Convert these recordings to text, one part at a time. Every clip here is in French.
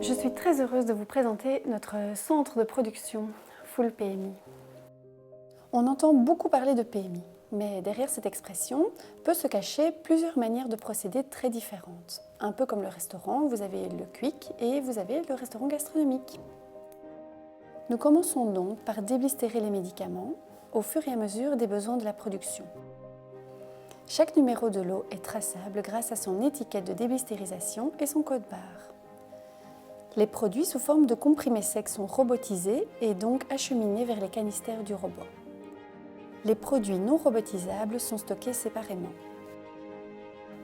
Je suis très heureuse de vous présenter notre centre de production Full PMI. On entend beaucoup parler de PMI, mais derrière cette expression peut se cacher plusieurs manières de procéder très différentes. Un peu comme le restaurant, vous avez le quick et vous avez le restaurant gastronomique. Nous commençons donc par déblistérer les médicaments au fur et à mesure des besoins de la production. Chaque numéro de lot est traçable grâce à son étiquette de déblistérisation et son code barre. Les produits sous forme de comprimés secs sont robotisés et donc acheminés vers les canistères du robot. Les produits non robotisables sont stockés séparément.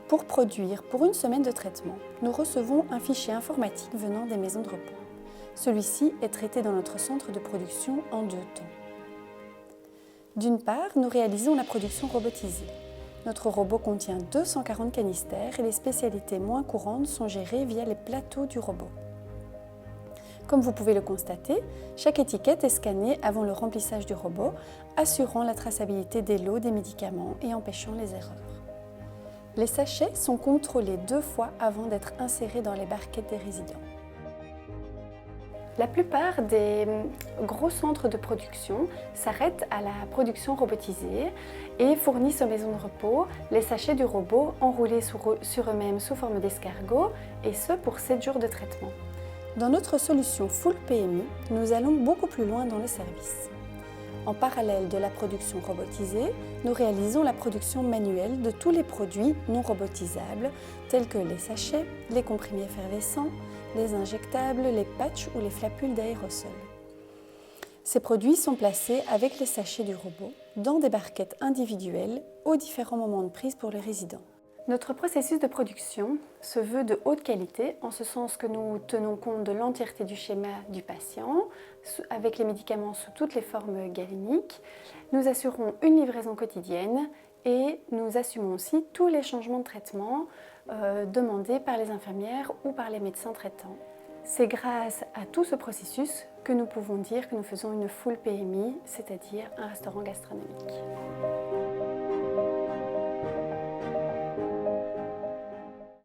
Pour produire pour une semaine de traitement, nous recevons un fichier informatique venant des maisons de repos. Celui-ci est traité dans notre centre de production en 2 temps. D'une part, nous réalisons la production robotisée. Notre robot contient 240 canistères et les spécialités moins courantes sont gérées via les plateaux du robot. Comme vous pouvez le constater, chaque étiquette est scannée avant le remplissage du robot, assurant la traçabilité des lots des médicaments et empêchant les erreurs. Les sachets sont contrôlés 2 fois avant d'être insérés dans les barquettes des résidents. La plupart des gros centres de production s'arrêtent à la production robotisée et fournissent aux maisons de repos les sachets du robot enroulés sur eux-mêmes sous forme d'escargot, et ce pour 7 jours de traitement. Dans notre solution Full PMI, nous allons beaucoup plus loin dans le service. En parallèle de la production robotisée, nous réalisons la production manuelle de tous les produits non robotisables, tels que les sachets, les comprimés effervescents, les injectables, les patchs ou les flapules d'aérosol. Ces produits sont placés avec les sachets du robot dans des barquettes individuelles aux différents moments de prise pour les résidents. Notre processus de production se veut de haute qualité, en ce sens que nous tenons compte de l'entièreté du schéma du patient, avec les médicaments sous toutes les formes galéniques. Nous assurons une livraison quotidienne et nous assumons aussi tous les changements de traitement demandés par les infirmières ou par les médecins traitants. C'est grâce à tout ce processus que nous pouvons dire que nous faisons une full PMI, c'est-à-dire un restaurant gastronomique.